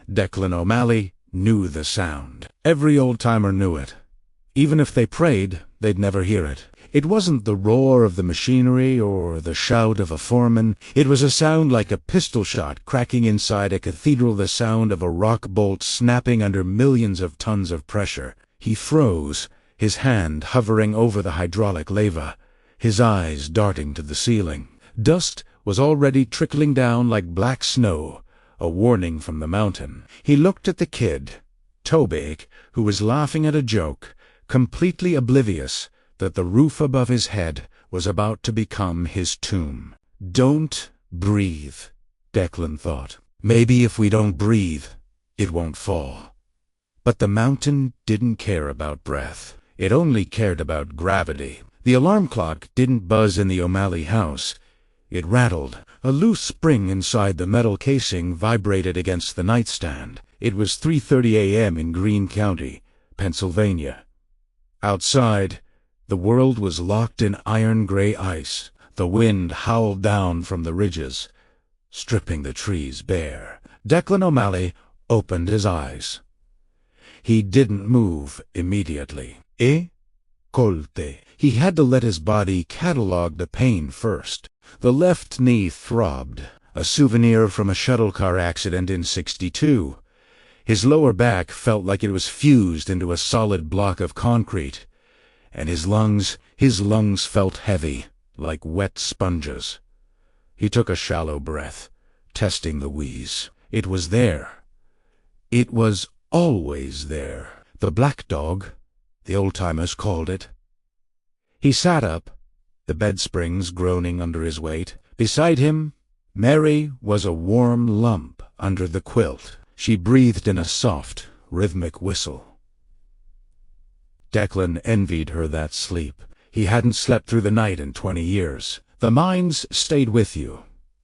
Declan O'Malley knew the sound. Every old-timer knew it. Even if they prayed, they'd never hear it. It wasn't the roar of the machinery or the shout of a foreman. It was a sound like a pistol shot cracking inside a cathedral, the sound of a rock bolt snapping under millions of tons of pressure. He froze, his hand hovering over the hydraulic leva, his eyes darting to the ceiling. Dust was already trickling down like black snow, a warning from the mountain. He looked at the kid, Toby, who was laughing at a joke, completely oblivious that the roof above his head was about to become his tomb. Don't breathe, Declan thought. Maybe if we don't breathe, it won't fall. But the mountain didn't care about breath. It only cared about gravity. The alarm clock didn't buzz in the O'Malley house. It rattled. A loose spring inside the metal casing vibrated against the nightstand. It was 3:30 a.m. in Greene County, Pennsylvania. Outside, the world was locked in iron-gray ice. The wind howled down from the ridges, stripping the trees bare. Declan O'Malley opened his eyes. He didn't move immediately. Coldest. He had to let his body catalog the pain first. The left knee throbbed, a souvenir from a shuttle car accident in '62. His lower back felt like it was fused into a solid block of concrete, and his lungs felt heavy, like wet sponges. He took a shallow breath, testing the wheeze. It was there. It was always there. The black dog, the old-timers called it. He sat up, the bed springs groaning under his weight. Beside him, Mary was a warm lump under the quilt. She breathed in a soft, rhythmic whistle. Declan envied her that sleep. He hadn't slept through the night in 20 years. The mines stayed with you,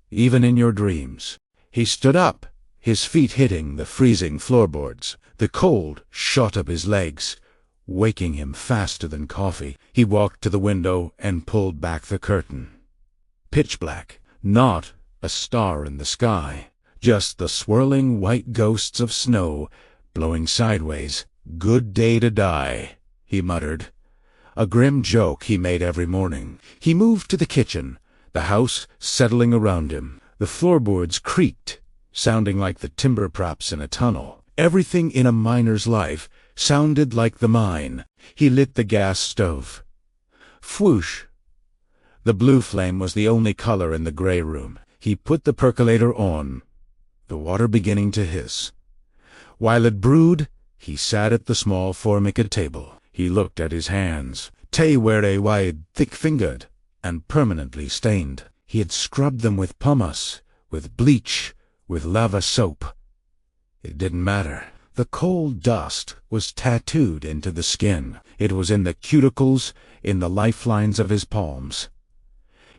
even in your dreams. He stood up, his feet hitting the freezing floorboards. The cold shot up his legs, waking him faster than coffee. He walked to the window and pulled back the curtain. Pitch black, not a star in the sky, just the swirling white ghosts of snow blowing sideways. "Good day to die," he muttered, a grim joke he made every morning. He moved to the kitchen, the house settling around him. The floorboards creaked, sounding like the timber props in a tunnel. Everything in a miner's life sounded like the mine. He lit the gas stove. Whoosh! The blue flame was the only color in the gray room. He put the percolator on, the water beginning to hiss. While it brewed, he sat at the small formica table. He looked at his hands. They were wide, thick-fingered, and permanently stained. He had scrubbed them with pumice, with bleach, with lava soap. It didn't matter. The cold dust was tattooed into the skin. It was in the cuticles, in the lifelines of his palms.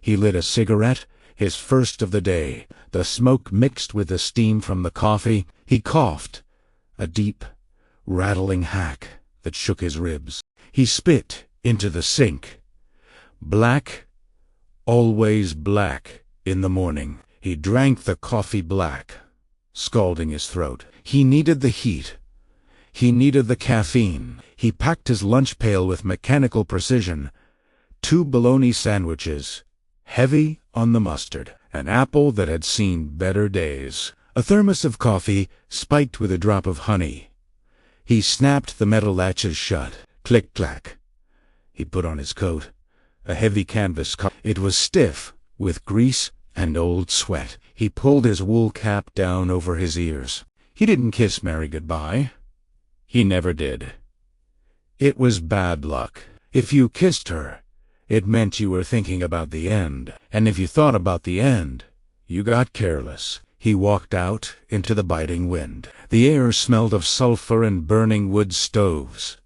He lit a cigarette, his first of the day. The smoke mixed with the steam from the coffee. He coughed, a deep, rattling hack that shook his ribs. He spit into the sink. Black, always black, in the morning. He drank the coffee black, scalding his throat. He needed the heat. He needed the caffeine. He packed his lunch pail with mechanical precision. 2 bologna sandwiches, heavy on the mustard. An apple that had seen better days. A thermos of coffee, spiked with a drop of honey. He snapped the metal latches shut. Click-clack. He put on his coat, a heavy canvas coat. It was stiff, with grease and old sweat. He pulled his wool cap down over his ears. He didn't kiss Mary goodbye. He never did. It was bad luck. If you kissed her, it meant you were thinking about the end. And if you thought about the end, you got careless. He walked out into the biting wind. The air smelled of sulfur and burning wood stoves.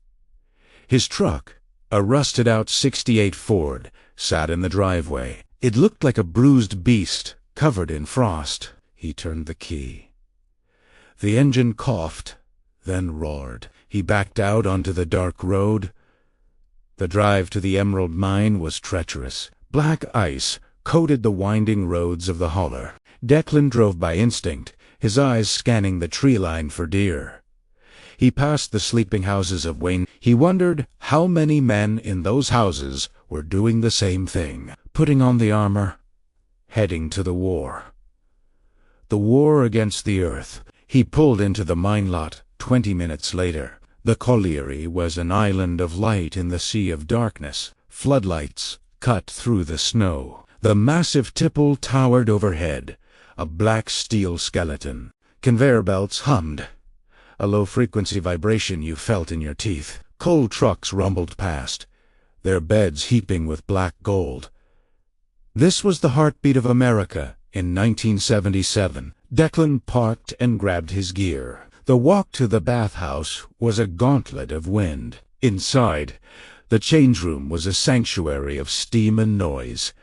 His truck, a rusted-out '68 Ford, sat in the driveway. It looked like a bruised beast covered in frost. He turned the key. The engine coughed, then roared. He backed out onto the dark road. The drive to the emerald mine was treacherous. Black ice coated the winding roads of the holler. Declan drove by instinct, his eyes scanning the tree line for deer. He passed the sleeping houses of Wayne. He wondered how many men in those houses were doing the same thing, putting on the armor, heading to the war. The war against the earth. He pulled into the mine lot 20 minutes later. The colliery was an island of light in the sea of darkness. Floodlights cut through the snow. The massive tipple towered overhead, a black steel skeleton. Conveyor belts hummed. A low-frequency vibration you felt in your teeth. Coal trucks rumbled past, their beds heaping with black gold. This was the heartbeat of America in 1977. Declan parked and grabbed his gear. The walk to the bathhouse was a gauntlet of wind. Inside, the change room was a sanctuary of steam and noise.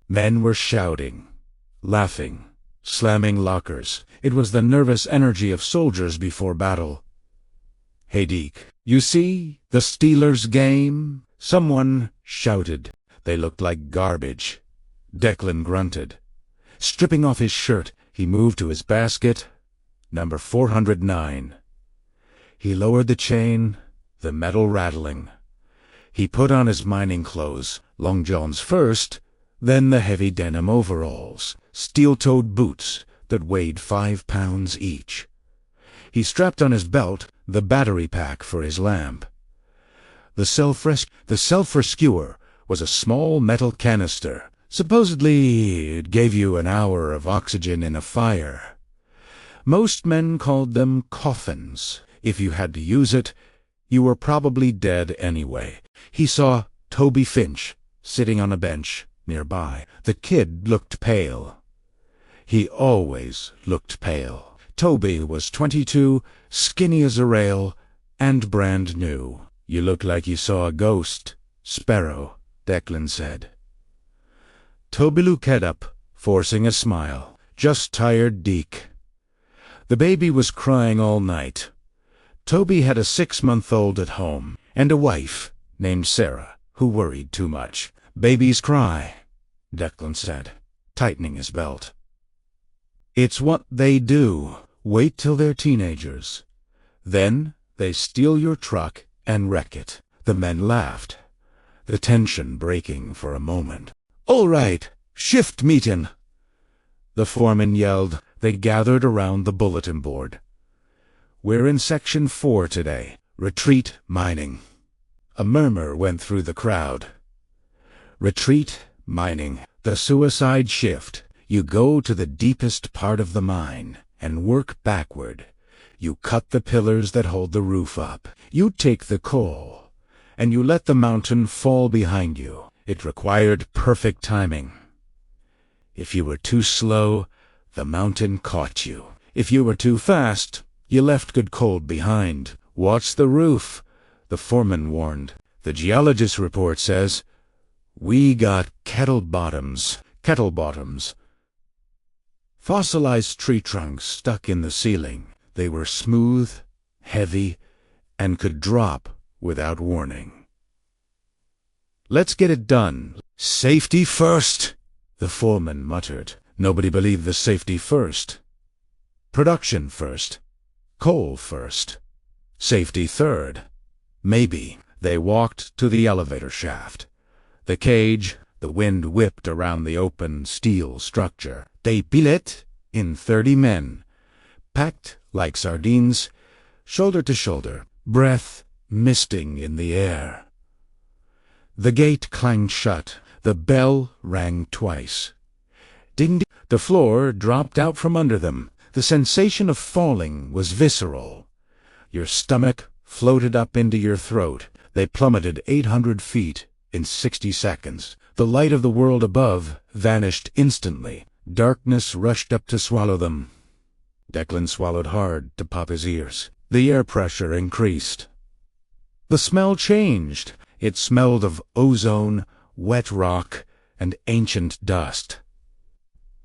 Men were shouting, laughing, slamming lockers. It was the nervous energy of soldiers before battle. "Hey, Deke, you see the Steelers game?" Someone shouted. They looked like garbage. Declan grunted. Stripping off his shirt, he moved to his basket, number 409. He lowered the chain, the metal rattling. He put on his mining clothes, long johns first, then the heavy denim overalls, steel-toed boots that weighed 5 pounds each. He strapped on his belt the battery pack for his lamp. The self-rescuer was a small metal canister. Supposedly, it gave you an hour of oxygen in a fire. Most men called them coffins. If you had to use it, you were probably dead anyway. He saw Toby Finch sitting on a bench nearby. The kid looked pale. He always looked pale. Toby was 22, skinny as a rail, and brand new. "You look like you saw a ghost, Sparrow," Declan said. Toby looked up, forcing a smile. "Just tired, Deke." The baby was crying all night. Toby had a 6-month-old at home, and a wife named Sarah, who worried too much. "Babies cry," Declan said, tightening his belt. "It's what they do. Wait till they're teenagers. Then they steal your truck and wreck it." The men laughed, the tension breaking for a moment. "All right, shift meeting," the foreman yelled. They gathered around the bulletin board. "We're in Section 4 today. Retreat mining." A murmur went through the crowd. Retreat mining. The suicide shift. You go to the deepest part of the mine and work backward. You cut the pillars that hold the roof up. You take the coal, and you let the mountain fall behind you. It required perfect timing. If you were too slow, the mountain caught you. If you were too fast, you left good coal behind. "Watch the roof," the foreman warned. "The geologist report says we got kettle bottoms." Kettle bottoms. Fossilized tree trunks stuck in the ceiling. They were smooth, heavy, and could drop without warning. "Let's get it done." "Safety first," the foreman muttered. Nobody believed the safety first. Production first. Coal first. Safety third. Maybe. They walked to the elevator shaft. The cage, the wind whipped around the open steel structure. They built in 30 men, packed like sardines, shoulder to shoulder, breath misting in the air. The gate clanged shut. The bell rang twice. Ding, ding. The floor dropped out from under them. The sensation of falling was visceral. Your stomach floated up into your throat. They plummeted 800 feet in 60 seconds. The light of the world above vanished instantly. Darkness rushed up to swallow them. Declan swallowed hard to pop his ears. The air pressure increased. The smell changed. It smelled of ozone, wet rock, and ancient dust.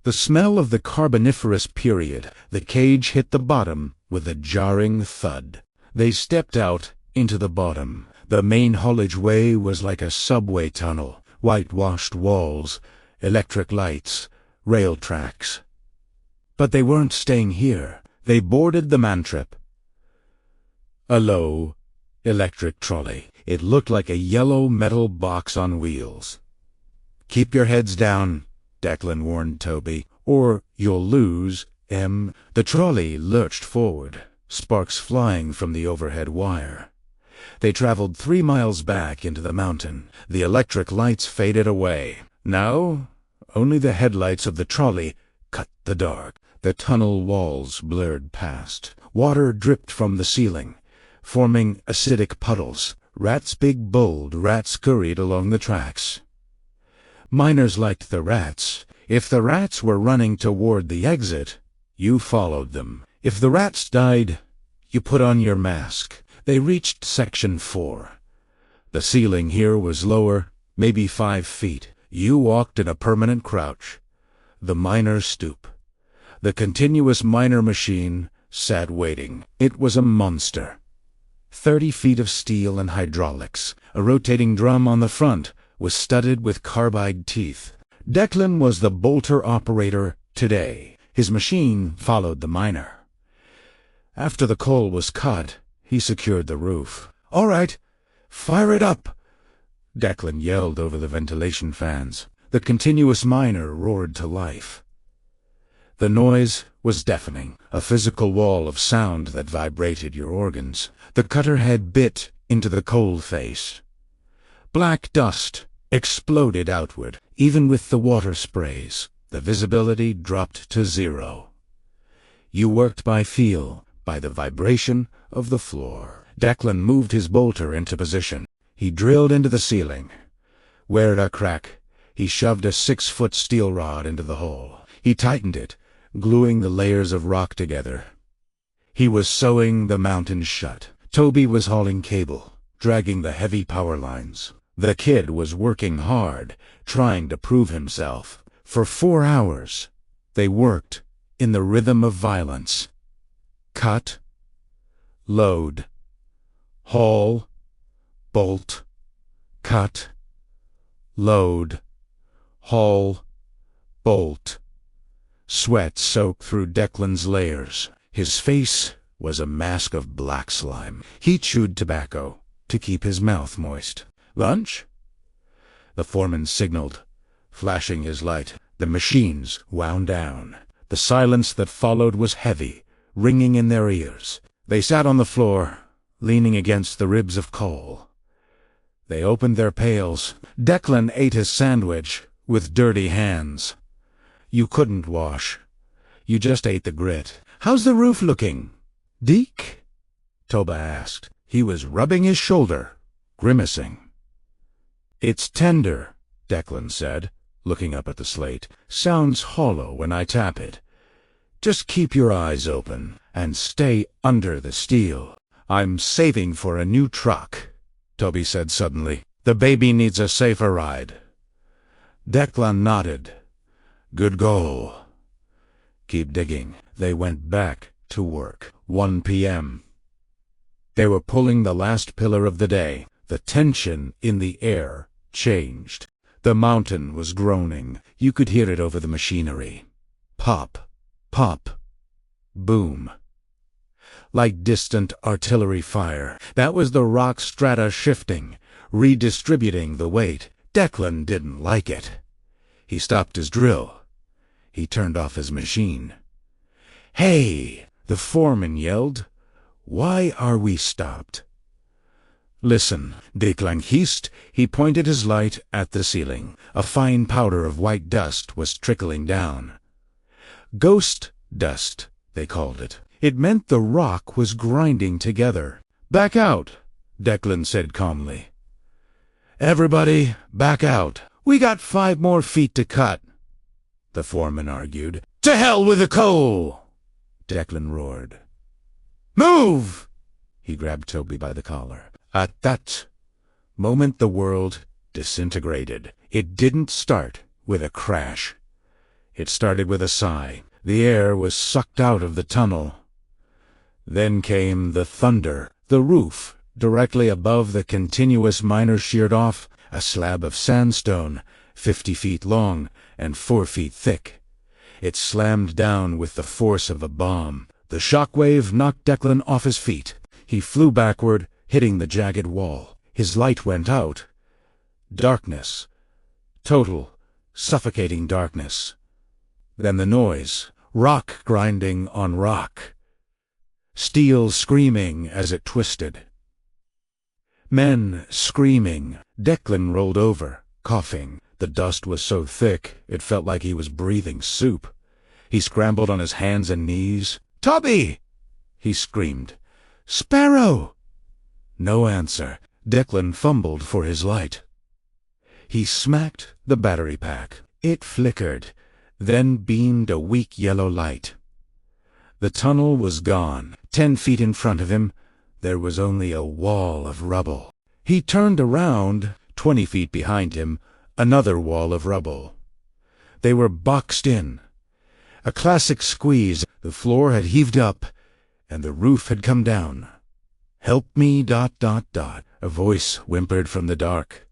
The smell of the Carboniferous period. The cage hit the bottom with a jarring thud. They stepped out into the bottom. The main haulage way was like a subway tunnel. Whitewashed walls, electric lights, rail tracks. But they weren't staying here. They boarded the man-trip. A low, electric trolley. It looked like a yellow metal box on wheels. "Keep your heads down," Declan warned Toby, "or you'll lose, M." The trolley lurched forward, sparks flying from the overhead wire. They traveled 3 miles back into the mountain. The electric lights faded away. Now, only the headlights of the trolley cut the dark. The tunnel walls blurred past. Water dripped from the ceiling, forming acidic puddles. Big bold rats scurried along the tracks. Miners liked the rats. If the rats were running toward the exit, you followed them. If the rats died, you put on your mask. They reached Section 4. The ceiling here was lower, maybe 5 feet. You walked in a permanent crouch. The miner stoop. The continuous miner machine sat waiting. It was a monster. 30 feet of steel and hydraulics. A rotating drum on the front was studded with carbide teeth. Declan was the bolter operator today. His machine followed the miner. After the coal was cut, he secured the roof. "All right, fire it up!" Declan yelled over the ventilation fans. The continuous miner roared to life. The noise was deafening, a physical wall of sound that vibrated your organs. The cutter head bit into the coal face. Black dust exploded outward. Even with the water sprays, the visibility dropped to 0. You worked by feel, by the vibration of the floor. Declan moved his bolter into position. He drilled into the ceiling. Where it a crack, he shoved a 6-foot steel rod into the hole. He tightened it, gluing the layers of rock together. He was sewing the mountain shut. Toby was hauling cable, dragging the heavy power lines. The kid was working hard, trying to prove himself. For 4 hours, they worked in the rhythm of violence. Cut, load, haul, bolt, cut, load, haul, bolt. Sweat soaked through Declan's layers. His face was a mask of black slime. He chewed tobacco to keep his mouth moist. "Lunch?" The foreman signaled, flashing his light. The machines wound down. The silence that followed was heavy, ringing in their ears. They sat on the floor, leaning against the ribs of coal. They opened their pails. Declan ate his sandwich with dirty hands. You couldn't wash. You just ate the grit. "How's the roof looking, Deke?" Toba asked. He was rubbing his shoulder, grimacing. "It's tender," Declan said, looking up at the slate. "Sounds hollow when I tap it. Just keep your eyes open and stay under the steel." "I'm saving for a new truck," Toby said suddenly. "The baby needs a safer ride." Declan nodded. "Good goal." "Keep digging." They went back to work. 1 p.m. They were pulling the last pillar of the day. The tension in the air changed. The mountain was groaning. You could hear it over the machinery. Pop, pop, boom. Like distant artillery fire. That was the rock strata shifting, redistributing the weight. Declan didn't like it. He stopped his drill. He turned off his machine. "Hey!" the foreman yelled. "Why are we stopped?" "Listen," Declan hissed. He pointed his light at the ceiling. A fine powder of white dust was trickling down. Ghost dust, they called it. It meant the rock was grinding together. "Back out," Declan said calmly. "Everybody, back out. We got 5 more feet to cut," the foreman argued. "To hell with the coal!" Declan roared. "Move!" He grabbed Toby by the collar. At that moment the world disintegrated. It didn't start with a crash. It started with a sigh. The air was sucked out of the tunnel. Then came the thunder. The roof, directly above the continuous miner, sheared off, a slab of sandstone, 50 feet long and 4 feet thick. It slammed down with the force of a bomb. The shockwave knocked Declan off his feet. He flew backward, hitting the jagged wall. His light went out. Darkness. Total, suffocating darkness. Then the noise. Rock grinding on rock. Steel screaming as it twisted. Men screaming. Declan rolled over, coughing. The dust was so thick, it felt like he was breathing soup. He scrambled on his hands and knees. "Toby!" he screamed. "Sparrow!" No answer. Declan fumbled for his light. He smacked the battery pack. It flickered, then beamed a weak yellow light. The tunnel was gone. 10 feet in front of him, there was only a wall of rubble. He turned around. 20 feet behind him, another wall of rubble. They were boxed in. A classic squeeze. The floor had heaved up, and the roof had come down. "Help me, ... A voice whimpered from the dark.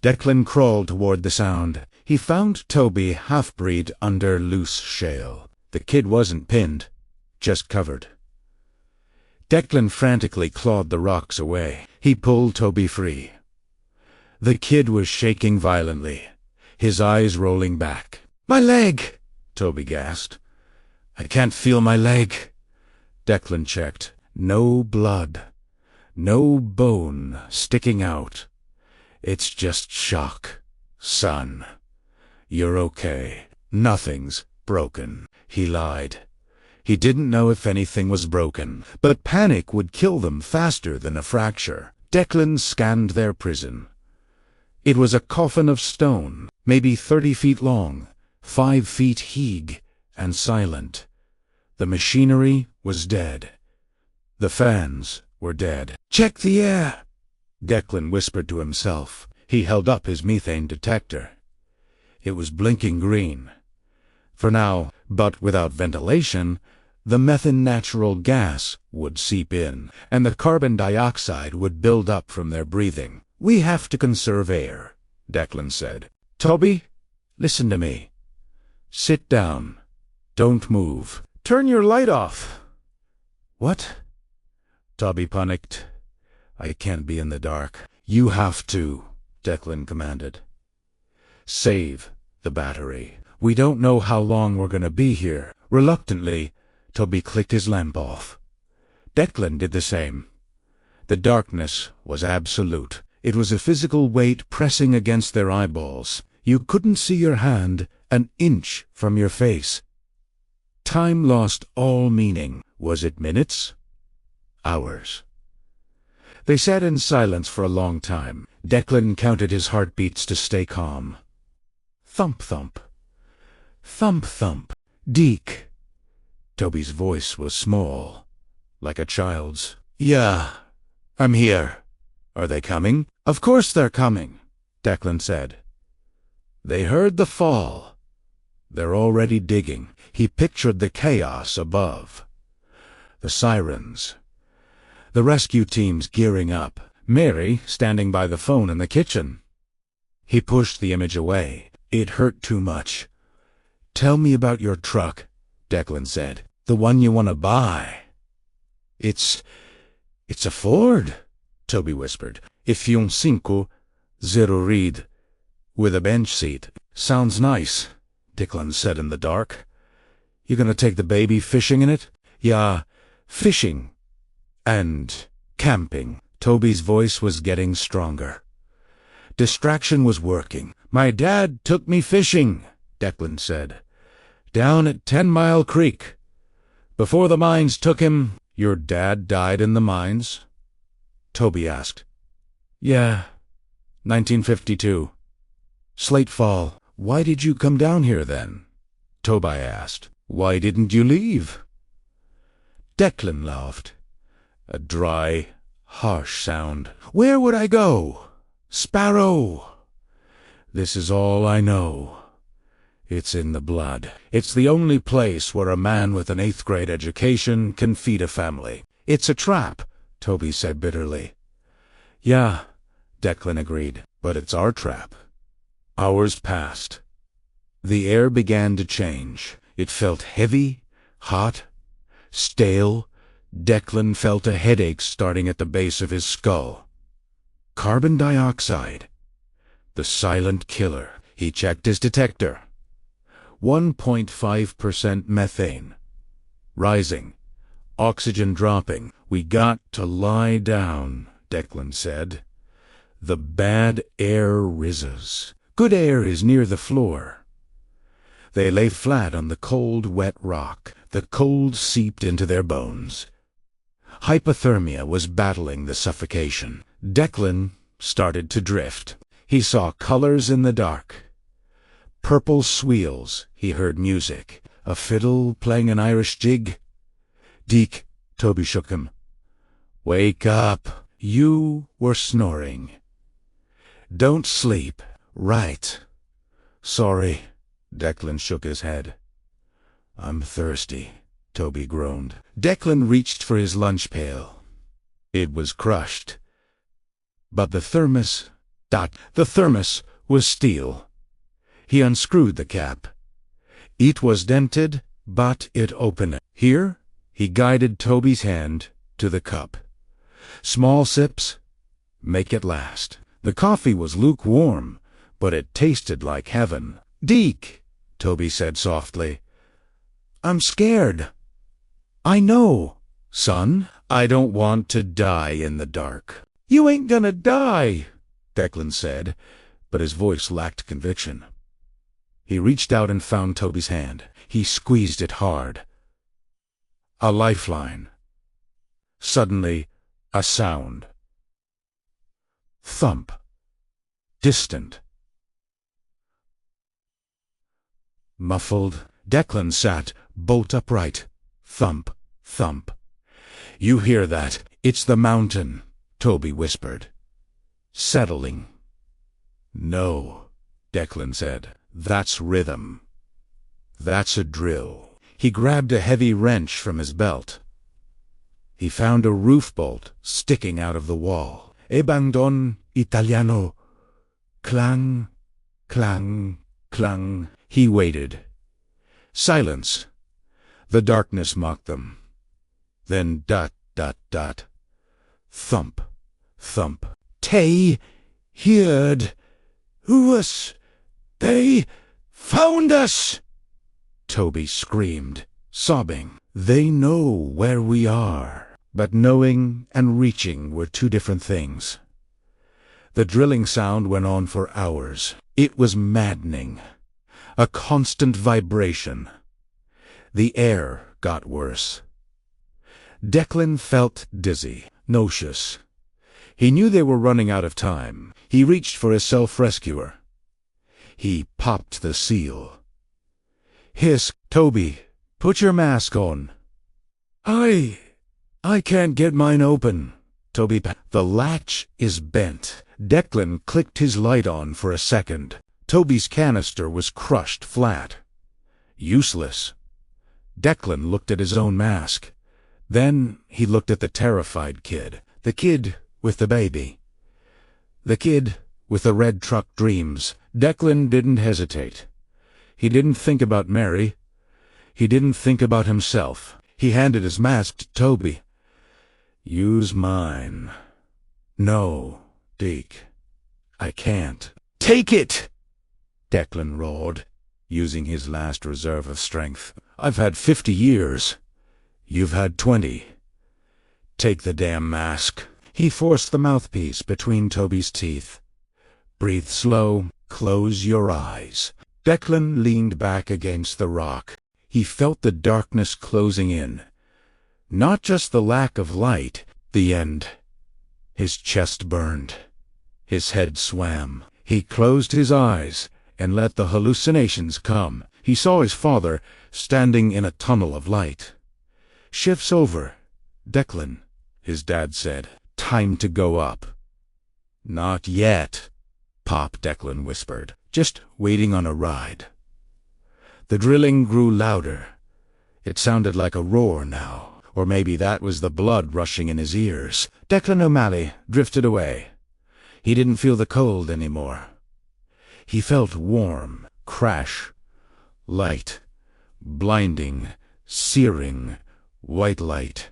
Declan crawled toward the sound. He found Toby, half-breed, under loose shale. The kid wasn't pinned, just covered. Declan frantically clawed the rocks away. He pulled Toby free. The kid was shaking violently, his eyes rolling back. "My leg!" Toby gasped. "I can't feel my leg." Declan checked. No blood. No bone sticking out. "It's just shock, son. You're okay. Nothing's broken." He lied. He didn't know if anything was broken, but panic would kill them faster than a fracture. Declan scanned their prison. It was a coffin of stone, maybe 30 feet long, 5 feet high, and silent. The machinery was dead. The fans were dead. "Check the air," Declan whispered to himself. He held up his methane detector. It was blinking green. For now, but without ventilation, the methane natural gas would seep in, and the carbon dioxide would build up from their breathing. "We have to conserve air," Declan said. "Toby, listen to me. Sit down. Don't move. Turn your light off." "What?" Toby panicked. "I can't be in the dark." "You have to," Declan commanded. "Save the battery. We don't know how long we're going to be here." Reluctantly, Toby clicked his lamp off. Declan did the same. The darkness was absolute. It was a physical weight pressing against their eyeballs. You couldn't see your hand an inch from your face. Time lost all meaning. Was it minutes? Hours? They sat in silence for a long time. Declan counted his heartbeats to stay calm. Thump thump. Thump thump. "Deke." Toby's voice was small, like a child's. "Yeah, I'm here." "Are they coming?" "Of course they're coming," Declan said. They heard the fall. They're already digging. He pictured the chaos above. The sirens. The rescue teams gearing up. Mary standing by the phone in the kitchen. He pushed the image away. It hurt too much. "Tell me about your truck," Declan said. "The one you want to buy." It's a Ford," Toby whispered. F-150 reed, with a bench seat. "Sounds nice," Declan said in the dark. "You gonna take the baby fishing in it?" "Yeah, fishing. And camping." Toby's voice was getting stronger. Distraction was working. "My dad took me fishing," Declan said. "Down at 10 Mile Creek. Before the mines took him." "Your dad died in the mines?" Toby asked. "Yeah, 1952. Slate Fall." "Why did you come down here then?" Toby asked. "Why didn't you leave?" Declan laughed. A dry, harsh sound. "Where would I go? Sparrow. This is all I know. It's in the blood. It's the only place where a man with an 8th grade education can feed a family." "It's a trap," Toby said bitterly. "Yeah," Declan agreed, "but it's our trap." Hours passed. The air began to change. It felt heavy, hot, stale. Declan felt a headache starting at the base of his skull. Carbon dioxide. The silent killer. He checked his detector. 1.5% methane. Rising. Oxygen dropping. "We got to lie down," Declan said. "The bad air rises. Good air is near the floor." They lay flat on the cold, wet rock. The cold seeped into their bones. Hypothermia was battling the suffocation. Declan started to drift. He saw colors in the dark. Purple swirls. He heard music. A fiddle playing an Irish jig. "Deke," Toby shook him. "Wake up. You were snoring. Don't sleep." "Right. Sorry." Declan shook his head. "I'm thirsty," Toby groaned. Declan reached for his lunch pail. It was crushed. But the thermos was steel. He unscrewed the cap. It was dented, but it opened. "Here?" He guided Toby's hand to the cup. "Small sips. Make it last." The coffee was lukewarm, but it tasted like heaven. "Deke," Toby said softly. "I'm scared." "I know, son. I don't want to die in the dark." "You ain't gonna die," Declan said, but his voice lacked conviction. He reached out and found Toby's hand. He squeezed it hard. A lifeline. Suddenly, a sound. Thump. Distant. Muffled. Declan sat bolt upright. Thump, thump. "You hear that? It's the mountain," Toby whispered. "Settling." "No," Declan said. "That's rhythm. That's a drill." He grabbed a heavy wrench from his belt. He found a roof bolt sticking out of the wall. "Abandon Italiano." Clang, clang, clang. He waited. Silence. The darkness mocked them. Then dot, dot, dot. Thump, thump. "Tay heard us. They found us!" Toby screamed, sobbing. "They know where we are." But knowing and reaching were two different things. The drilling sound went on for hours. It was maddening. A constant vibration. The air got worse. Declan felt dizzy, nauseous. He knew they were running out of time. He reached for his self-rescuer. He popped the seal. "Hiss, Toby, put your mask on." I can't get mine open." Toby, "The latch is bent." Declan clicked his light on for a second. Toby's canister was crushed flat. Useless. Declan looked at his own mask. Then he looked at the terrified kid. The kid with the baby. The kid with the red truck dreams. Declan didn't hesitate. He didn't think about Mary. He didn't think about himself. He handed his mask to Toby. "Use mine." "No, Deke. I can't." "Take it!" Declan roared, using his last reserve of strength. "I've had 50 years. You've had 20. Take the damn mask." He forced the mouthpiece between Toby's teeth. "Breathe slow. Close your eyes." Declan leaned back against the rock. He felt the darkness closing in. Not just the lack of light, the end. His chest burned. His head swam. He closed his eyes and let the hallucinations come. He saw his father standing in a tunnel of light. "Shift's over, Declan," his dad said. "Time to go up." "Not yet," Pop Declan whispered. "Just waiting on a ride." The drilling grew louder. It sounded like a roar now, or maybe that was the blood rushing in his ears. Declan O'Malley drifted away. He didn't feel the cold anymore. He felt warm. Crash. Light. Blinding, searing, white light.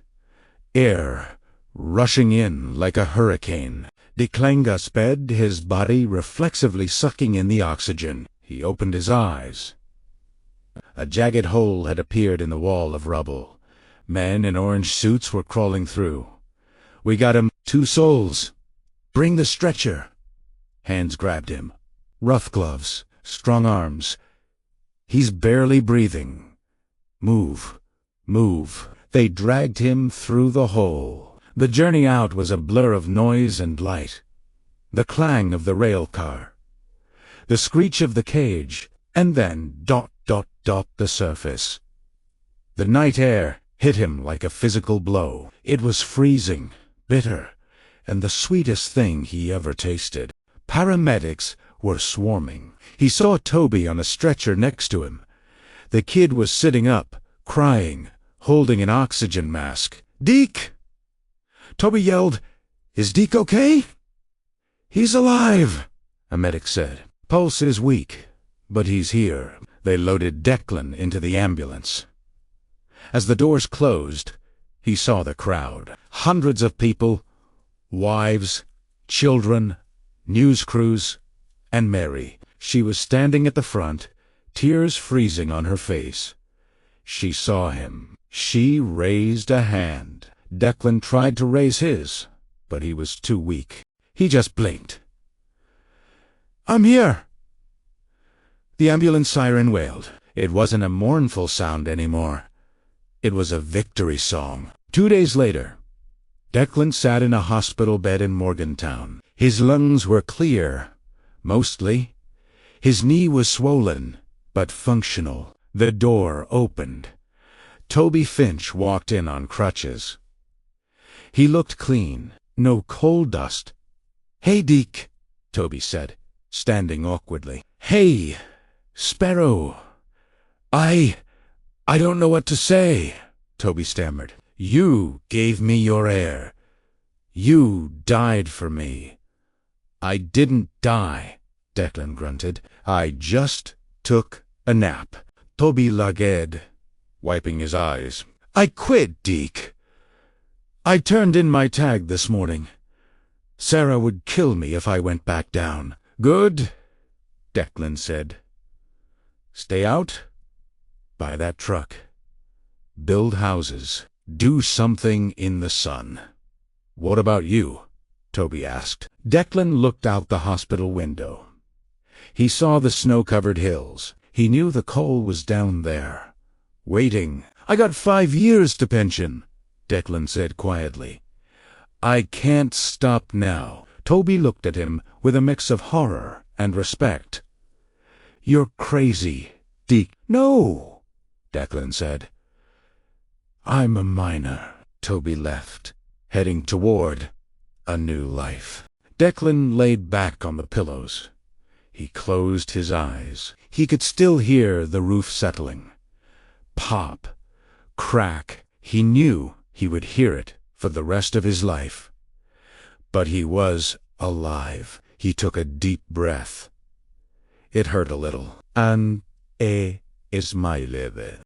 Air, rushing in like a hurricane. Declan sped, his body reflexively sucking in the oxygen. He opened his eyes. A jagged hole had appeared in the wall of rubble. Men in orange suits were crawling through. "We got him. 2 souls. Bring the stretcher." Hands grabbed him. Rough gloves, strong arms. "He's barely breathing. Move. Move." They dragged him through the hole. The journey out was a blur of noise and light. The clang of the rail car. The screech of the cage, and then dot, dot, dot the surface. The night air hit him like a physical blow. It was freezing, bitter, and the sweetest thing he ever tasted. Paramedics were swarming. He saw Toby on a stretcher next to him. The kid was sitting up, crying, holding an oxygen mask. "Deke!" Toby yelled, "Is Deke okay?" "He's alive," a medic said. "Pulse is weak, but he's here." They loaded Declan into the ambulance. As the doors closed, he saw the crowd. Hundreds of people, wives, children, news crews, and Mary. She was standing at the front, tears freezing on her face. She saw him. She raised a hand. Declan tried to raise his, but he was too weak. He just blinked. "I'm here." The ambulance siren wailed. It wasn't a mournful sound anymore. It was a victory song. 2 days later, Declan sat in a hospital bed in Morgantown. His lungs were clear, mostly. His knee was swollen, but functional. The door opened. Toby Finch walked in on crutches. He looked clean, no coal dust. "Hey, Deke," Toby said, standing awkwardly. "Hey, Sparrow. I don't know what to say," Toby stammered. "You gave me your air. You died for me." "I didn't die," Declan grunted. "I just took a nap." Toby lagged, wiping his eyes. "I quit, Deke. I turned in my tag this morning. Sarah would kill me if I went back down." "Good," Declan said. "Stay out. Buy that truck. Build houses. Do something in the sun." "What about you?" Toby asked. Declan looked out the hospital window. He saw the snow-covered hills. He knew the coal was down there, waiting. "I got 5 years to pension," Declan said quietly. "I can't stop now." Toby looked at him with a mix of horror and respect. "You're crazy, Deke." "No," Declan said. "I'm a miner." Toby left, heading toward a new life. Declan laid back on the pillows. He closed his eyes. He could still hear the roof settling. Pop, crack. He knew he would hear it for the rest of his life. But he was alive. He took a deep breath. It hurt a little. "An e Ismaileve."